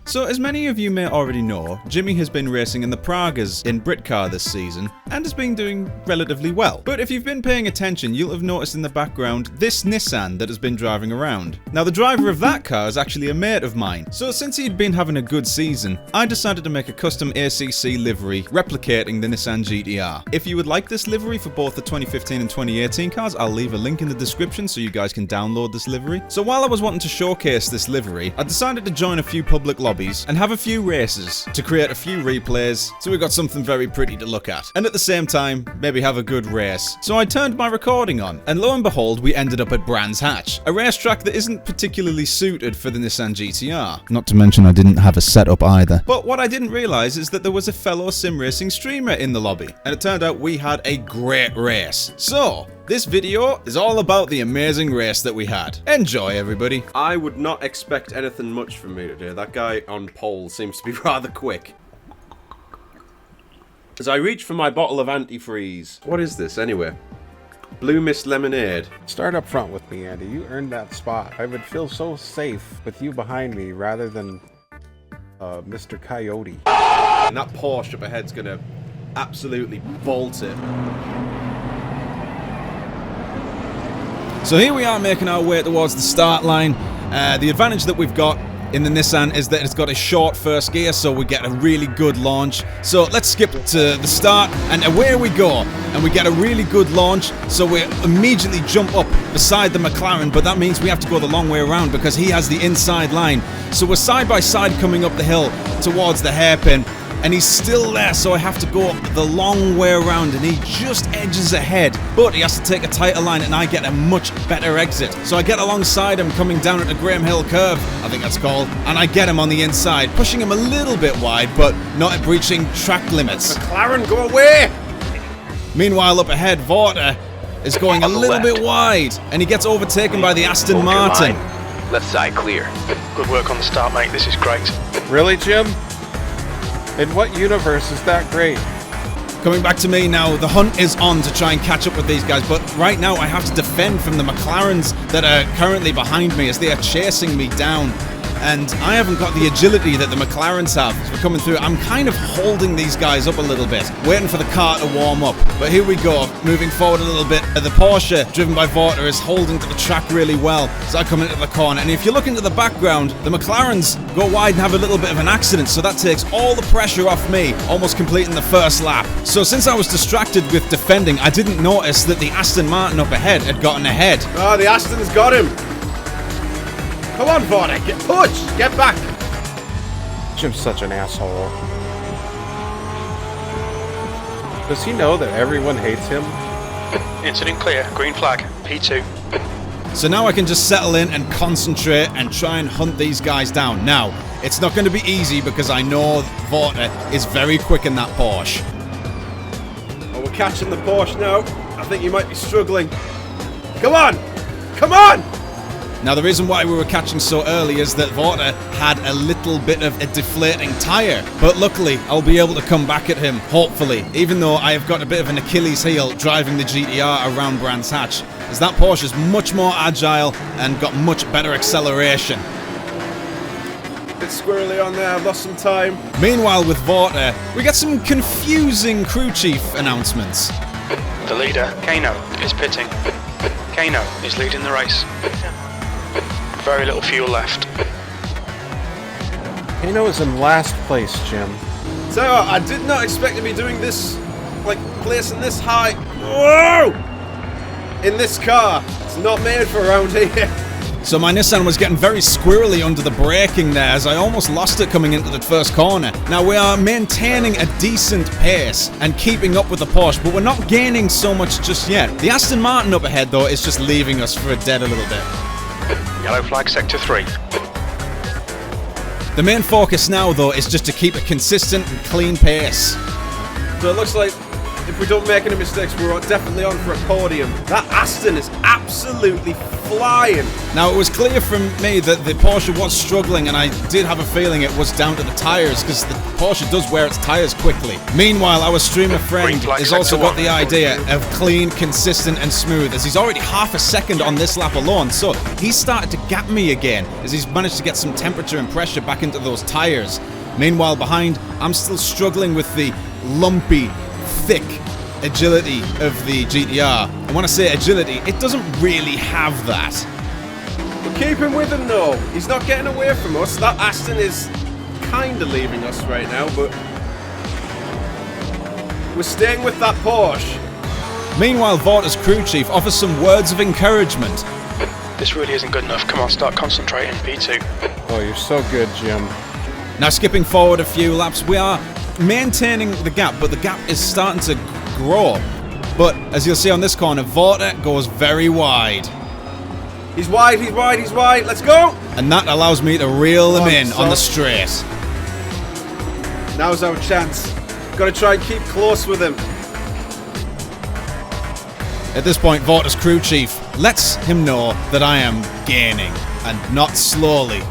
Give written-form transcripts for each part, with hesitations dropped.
So as many of you may already know, Jimmy has been racing in the Pragas in Britcar this season, and has been doing relatively well. But if you've been paying attention, you'll have noticed in the background this Nissan that has been driving around. Now the driver of that car is actually a mate of mine, so since he'd been having a good season, I decided to make a custom ACC livery replicating the Nissan GT-R. If you would like this livery for both the 2015 and 2018 cars, I'll leave a link in the description so you guys can download this livery. So while I was wanting to showcase this livery, I decided to join a few public lobbies and have a few races to create a few replays so we got something very pretty to look at. And at the same time, maybe have a good race. So I turned my recording on, and lo and behold, we ended up at Brands Hatch, a racetrack that isn't particularly suited for the Nissan GT-R. Not to mention I didn't have a setup either. But what I didn't realise is that there was a fellow sim racing streamer in the lobby, and it turned out we had a great race. So this video is all about the amazing race that we had. Enjoy, everybody. I would not expect anything much from me today. That guy on pole seems to be rather quick. As I reach for my bottle of antifreeze. What is this, anyway? Blue Mist Lemonade. Start up front with me, Andy. You earned that spot. I would feel so safe with you behind me rather than Mr. Coyote. And that Porsche up ahead's gonna absolutely bolt it. So here we are making our way towards the start line. The advantage that we've got in the Nissan is that it's got a short first gear, so we get a really good launch. So let's skip to the start, and away we go. And we get a really good launch, so we immediately jump up beside the McLaren, but that means we have to go the long way around because he has the inside line. So we're side by side coming up the hill towards the hairpin, and he's still there, so I have to go the long way around, and he just edges ahead, but he has to take a tighter line, and I get a much better exit. So I get alongside him coming down at the Graham Hill curve, I think that's called, and I get him on the inside, pushing him a little bit wide, but not breaching track limits. McLaren, go away! Meanwhile, up ahead, Vorta is going a little bit wide, and he gets overtaken by the Aston Martin. Left side clear. Good work on the start, mate. This is great. Really, Jim? In what universe is that great? Coming back to me now, the hunt is on to try and catch up with these guys, but right now I have to defend from the McLarens that are currently behind me as they are chasing me down. And I haven't got the agility that the McLarens have as we're coming through. I'm kind of holding these guys up a little bit, waiting for the car to warm up. But here we go, moving forward a little bit. The Porsche, driven by Vorta, is holding to the track really well as I come into the corner. And if you look into the background, the McLarens go wide and have a little bit of an accident, so that takes all the pressure off me, almost completing the first lap. So since I was distracted with defending, I didn't notice that the Aston Martin up ahead had gotten ahead. Oh, the Aston's got him! Come on, Vorta, get back! Jim's such an asshole. Does he know that everyone hates him? Incident clear. Green flag. P2. So now I can just settle in and concentrate and try and hunt these guys down. Now, it's not going to be easy because I know Vorta is very quick in that Porsche. Oh, we're catching the Porsche now. I think you might be struggling. Come on! Come on! Now the reason why we were catching so early is that Vorta had a little bit of a deflating tyre, but luckily I'll be able to come back at him, hopefully, even though I have got a bit of an Achilles heel driving the GT-R around Brands Hatch, as that Porsche is much more agile and got much better acceleration. Bit squirrely on there, I've lost some time. Meanwhile with Vorta, we get some confusing crew chief announcements. The leader, Kano, is pitting. Kano is leading the race. Very little fuel left. Kano is in last place, Jim. So I did not expect to be doing this, like placing this high. Whoa! In this car. It's not made for around here. So my Nissan was getting very squirrely under the braking there as I almost lost it coming into the first corner. Now we are maintaining a decent pace and keeping up with the Porsche, but we're not gaining so much just yet. The Aston Martin up ahead though is just leaving us for dead a little bit. Yellow flag sector 3. The main focus now though is just to keep a consistent and clean pace. So it looks like if we don't make any mistakes, we're definitely on for a podium. That Aston is absolutely flying. Now, it was clear from me that the Porsche was struggling, and I did have a feeling it was down to the tyres, because the Porsche does wear its tyres quickly. Meanwhile, our streamer friend has also got the idea of clean, consistent and smooth, as he's already half a second on this lap alone, so he's started to gap me again, as he's managed to get some temperature and pressure back into those tyres. Meanwhile, behind, I'm still struggling with the lumpy, thick agility of the GTR. And when I say agility, it doesn't really have that. We're keeping with him though. He's not getting away from us. That Aston is kind of leaving us right now, but we're staying with that Porsche. Meanwhile, Vorta's crew chief offers some words of encouragement. This really isn't good enough. Come on, start concentrating, P2. Oh, you're so good, Jim. Now, skipping forward a few laps, we are maintaining the gap, but the gap is starting to grow. But as you'll see on this corner, Vorta goes very wide. He's wide, he's wide, he's wide. Let's go! And that allows me to reel him in son. on the straight. Now's our chance. Gotta try and keep close with him. At this point, Vorta's crew chief lets him know that I am gaining, and not slowly.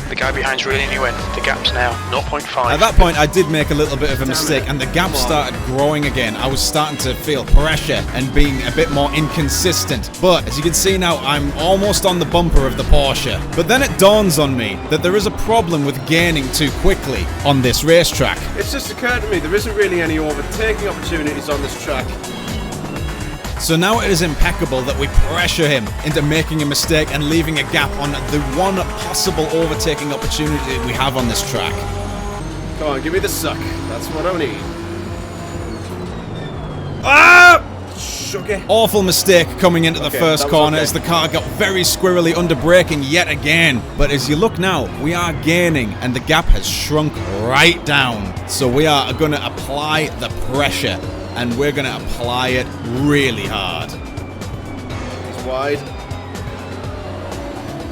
The guy behind's reeling you in. The gap's now 0.5. At that point, I did make a little bit of a mistake, and the gap started growing again. I was starting to feel pressure and being a bit more inconsistent. But as you can see now, I'm almost on the bumper of the Porsche. But then it dawns on me that there is a problem with gaining too quickly on this racetrack. It's just occurred to me there isn't really any overtaking opportunities on this track. So now it is impeccable that we pressure him into making a mistake and leaving a gap on the one possible overtaking opportunity we have on this track. Come on, give me the suck. That's what I need. Ah! Sugar. Awful mistake coming into the first corner okay. as the car got very squirrely under braking yet again. But as you look now, we are gaining and the gap has shrunk right down. So we are going to apply the pressure. And we're going to apply it really hard. He's wide.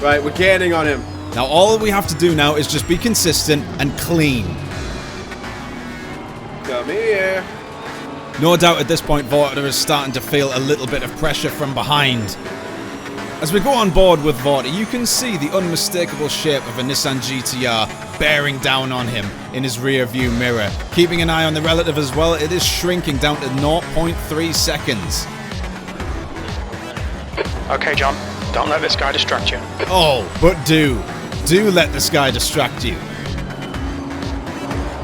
Right, we're gaining on him. Now all we have to do now is just be consistent and clean. Come here. No doubt at this point Vorta is starting to feel a little bit of pressure from behind. As we go on board with Vorta, you can see the unmistakable shape of a Nissan GTR bearing down on him in his rear view mirror. Keeping an eye on the relative as well, it is shrinking down to 0.3 seconds. Okay, John, don't let this guy distract you. Oh, but do let this guy distract you.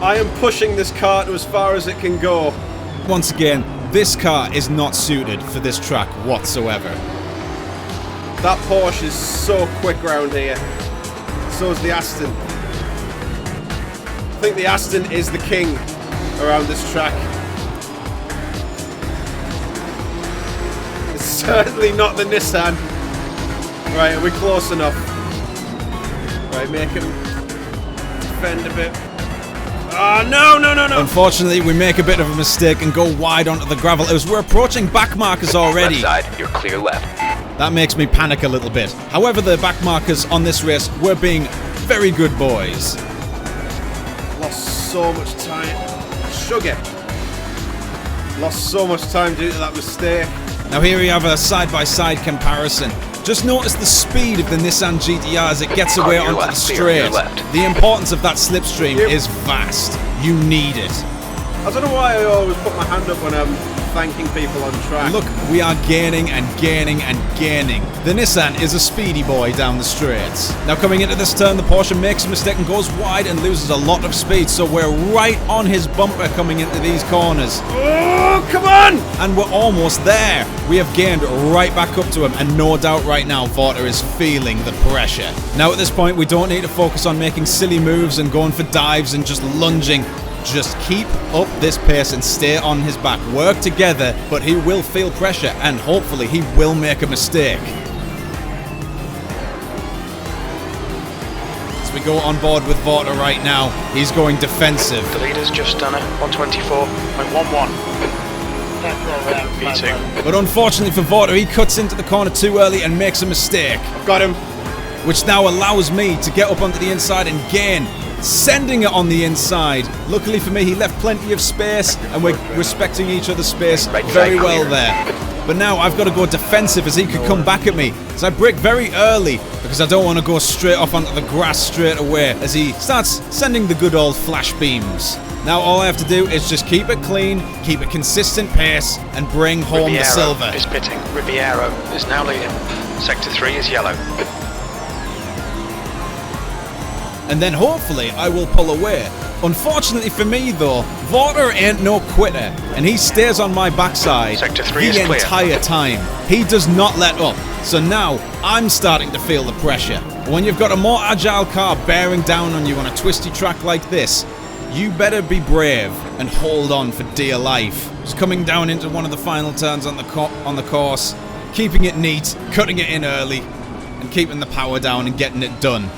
I am pushing this car to as far as it can go. Once again, this car is not suited for this track whatsoever. That Porsche is so quick round here. So is the Aston. I think the Aston is the king around this track. It's certainly not the Nissan. Right, are we close enough? Right, make him defend a bit. Oh, no. Unfortunately, we make a bit of a mistake and go wide onto the gravel as we're approaching back markers already. Left side, you're clear left. That makes me panic a little bit. However, the back markers on this race were being very good boys. Lost so much time. Sugar. Lost so much time due to that mistake. Now here we have a side-by-side comparison. Just notice the speed of the Nissan GTR as it gets away onto the straight. The importance of that slipstream is vast. You need it. I don't know why I always put my hand up when I'm thanking people on track. Look, we are gaining and gaining and gaining. The Nissan is a speedy boy down the straights. Now coming into this turn, the Porsche makes a mistake and goes wide and loses a lot of speed. So we're right on his bumper coming into these corners. Oh, come on! And we're almost there. We have gained right back up to him, and no doubt right now Vorta is feeling the pressure. Now at this point, we don't need to focus on making silly moves and going for dives and just lunging. Just keep up this pace and stay on his back. Work together, but he will feel pressure and hopefully he will make a mistake. As we go on board with Vorta right now, he's going defensive. The leader's just done it. 124.11. P2. But unfortunately for Vorta, he cuts into the corner too early and makes a mistake. I've got him. Which now allows me to get up onto the inside and gain sending it on the inside. Luckily for me, he left plenty of space, and we're respecting each other's space very well there. But now I've got to go defensive as he could come back at me. So I brake very early because I don't want to go straight off onto the grass straight away as he starts sending the good old flash beams. Now all I have to do is just keep it clean, keep a consistent pace, and bring home the silver. Is pitting. Riviero is now leading. Sector 3 is yellow. And then hopefully I will pull away. Unfortunately for me though, Vorta ain't no quitter, and he stays on my backside Sector 3 is the clear. entire time. He does not let up. So now I'm starting to feel the pressure. When you've got a more agile car bearing down on you on a twisty track like this, you better be brave and hold on for dear life. Just coming down into one of the final turns on the course, keeping it neat, cutting it in early, and keeping the power down and getting it done.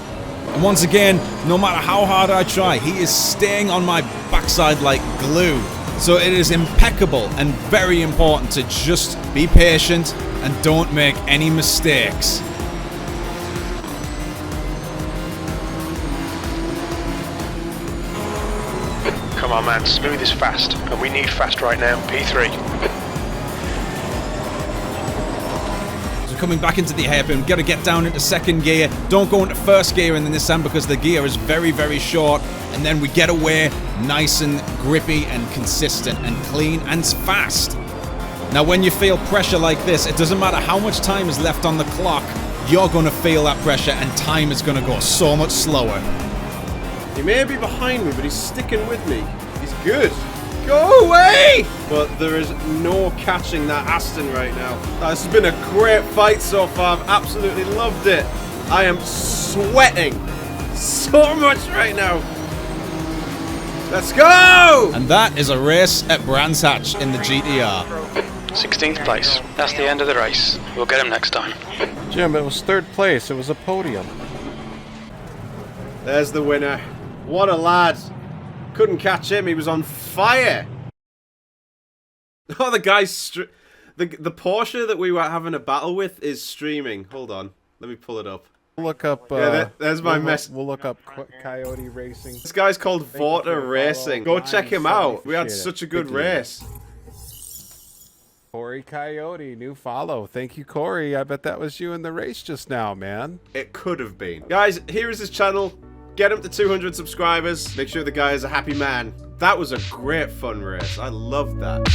And once again, no matter how hard I try, he is staying on my backside like glue. So it is impeccable and very important to just be patient and don't make any mistakes. Come on, man. Smooth is fast, and we need fast right now. P3. Coming back into the hairpin, got to get down into second gear. Don't go into first gear in the Nissan because the gear is very, very short. And then we get away nice and grippy and consistent and clean and fast. Now, when you feel pressure like this, it doesn't matter how much time is left on the clock. You're going to feel that pressure, and time is going to go so much slower. He may be behind me, but he's sticking with me. He's good. Go away! But there is no catching that Aston right now. This has been a great fight so far. I've absolutely loved it. I am sweating so much right now. Let's go! And that is a race at Brands Hatch in the GTR. 16th place. That's the end of the race. We'll get him next time. Jim, it was third place. It was a podium. There's the winner. What a lad. Couldn't catch him. He was on fire. Oh, the guy's the Porsche that we were having a battle with is streaming. Hold on. Let me pull it up. We'll look up. Yeah, there's my mess. We'll look up Coyote Racing. This guy's called Vorta Racing. Go check him out. We had Appreciate such a it. good race. Corey Coyote, new follow. Thank you, Corey. I bet that was you in the race just now, man. It could have been. Guys, here is his channel. Get him to 200 subscribers. Make sure the guy is a happy man. That was a great fun race. I loved that.